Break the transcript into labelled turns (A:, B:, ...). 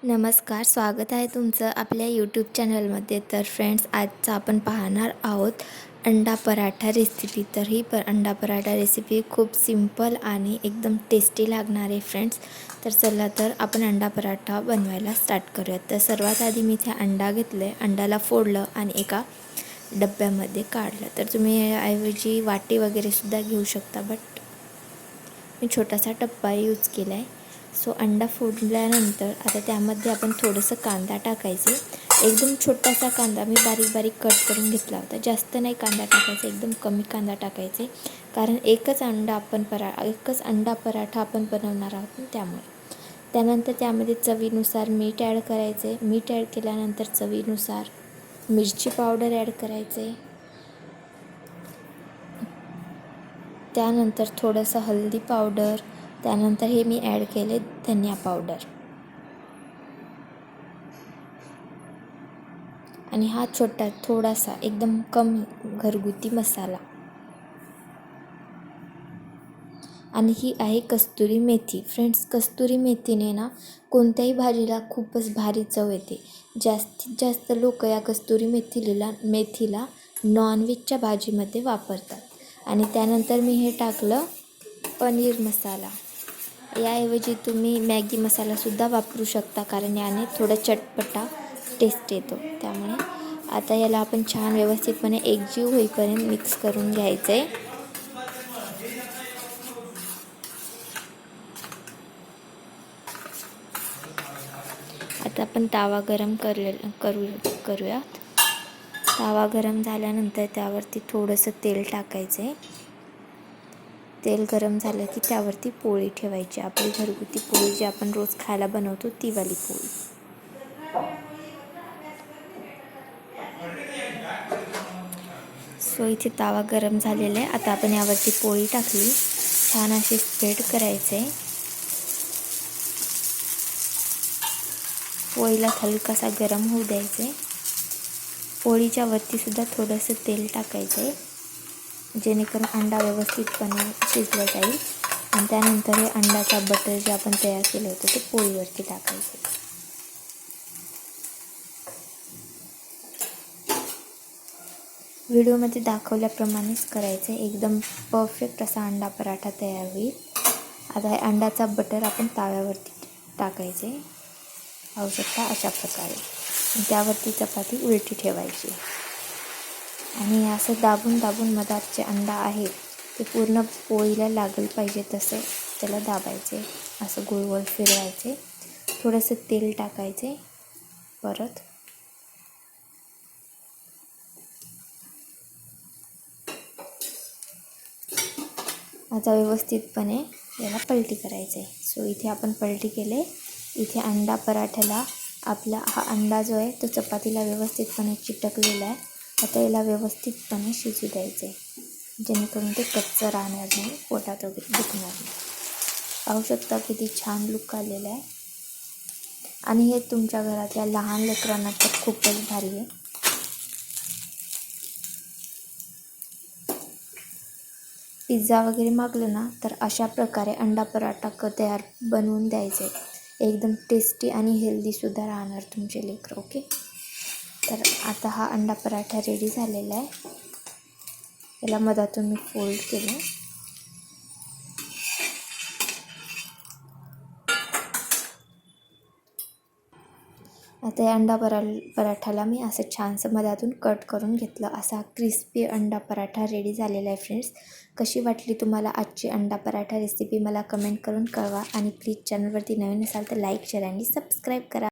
A: नमस्कार, स्वागत आहे तुमचं आपल्या यूट्यूब चॅनलमध्ये. तर फ्रेंड्स, आजचा आपण पाहणार आहोत अंडा पराठा रेसिपी. तर ही अंडा पराठा रेसिपी खूप सिंपल आणि एकदम टेस्टी लागणार आहे फ्रेंड्स. तर चला तर आपण अंडा पराठा बनवायला स्टार्ट करूयात. तर सर्वात आधी मी इथे अंडा घेतलं आहे, अंड्याला फोडलं आणि एका डब्यामध्ये काढलं. तर तुम्ही ऐवजी वाटी वगैरेसुद्धा घेऊ शकता, बट मी छोटासा टप्पा यूज केला आहे. सो अंडा फोडल्यानंतर आता त्यामध्ये आपण थोडंसं कांदा टाकायचे. एकदम छोटासा कांदा मी बारीक बारीक कट करून घेतला होता. जास्त नाही कांदा टाकायचा, एकदम कमी कांदा टाकायचे, कारण एकच अंडा पराठा आपण बनवणार आहोत ना, त्यामुळे. त्यानंतर त्यामध्ये चवीनुसार मीठ ॲड करायचे. मीठ ॲड केल्यानंतर चवीनुसार मिरची पावडर ॲड करायचे. त्यानंतर थोडंसं हळदी पावडर. त्यानंतर हे मी ॲड केले धनिया पावडर. आणि हा थोडासा एकदम कमी घरगुती मसाला. आणि ही आहे कस्तुरी मेथी. फ्रेंड्स, कस्तुरी मेथीने ना कोणत्याही भाजीला खूपच भारी चव येते. जास्तीत जास्त लोक या कस्तुरी मेथीला नॉनव्हेजच्या भाजीमध्ये वापरतात. आणि त्यानंतर मी हे टाकलं पनीर मसाला. याऐवजी तुम्ही मॅगी मसालासुद्धा वापरू शकता, कारण याने थोडा चटपटा टेस्ट येतो. त्यामुळे आता याला आपण छान व्यवस्थितपणे एकजीव होईपर्यंत मिक्स करून घ्यायचं आहे. आता आपण तावा गरम करूयात. तावा गरम झाल्यानंतर त्यावरती थोडंसं तेल टाकायचं आहे. तेल गरम झालं की त्यावरती पोळी ठेवायची. आपली घरगुती पोळी जी आपण रोज खायला बनवतो ती वाली पोळी. सो इथे तावा गरम झालेला आहे. आता आपण यावरती पोळी टाकली. छान अशी स्प्रेड करायचे. पोळीला हलकासा गरम होऊ द्यायचे. पोळीच्या वरतीसुद्धा थोडंसं तेल टाकायचे, जेणेकरून अंडा व्यवस्थितपणे शिजला जाईल. आणि त्यानंतर हे अंड्याचा बटर जे आपण तयार केलं होतं ते पोळीवरती टाकायचे. व्हिडिओमध्ये दाखवल्याप्रमाणेच करायचं. एकदम परफेक्ट असा अंडा पराठा तयार होईल. आता हे अंड्याचा बटर आपण ताव्यावरती टाकायचे. पाहू शकता अशा प्रकारे. त्यावरती चपाती उलटी ठेवायची. आणि असं दाबून दाबून मधात जे अंडा आहे ते पूर्ण पोळीला लागलं पाहिजे तसं त्याला दाबायचे. असं गोल गोल फिरवायचे. थोडंसं तेल टाकायचे परत. आता व्यवस्थितपणे याला पलटी करायचे. सो इथे आपण पलटी केले. इथे अंडा पराठ्याला आपला हा अंडा जो आहे तो चपातीला व्यवस्थितपणे चिटकलेला आहे. आता याला व्यवस्थितपणे शिजू द्यायचे, जेणेकरून ते कच्चं राहणार नाही, पोटात वगैरे दुखणार नाही. पाहू शकता किती छान लुक आलेला आहे. आणि हे तुमच्या घरातल्या लहान लेकरांना तर खूपच भारी आहे. पिझ्झा वगैरे मागलं ना तर अशा प्रकारे अंडा पराठा तयार बनवून द्यायचे. एकदम टेस्टी आणि हेल्दीसुद्धा राहणार तुमचे लेकरं. ओके, तर आता हा अंडा पराठा रेडी झालेला आहे. याला मधातून मी फोल्ड केलं. आता या अंडा पराठाला मी असं छानसं मधातून कट करून घेतलं. असा क्रिस्पी अंडा पराठा रेडी झालेला आहे. फ्रेंड्स, कशी वाटली तुम्हाला आजची अंडा पराठा रेसिपी मला कमेंट करून कळवा. आणि प्लीज चॅनलवरती नवीन असाल तर लाईक, शेअर आणि सबस्क्राईब करा.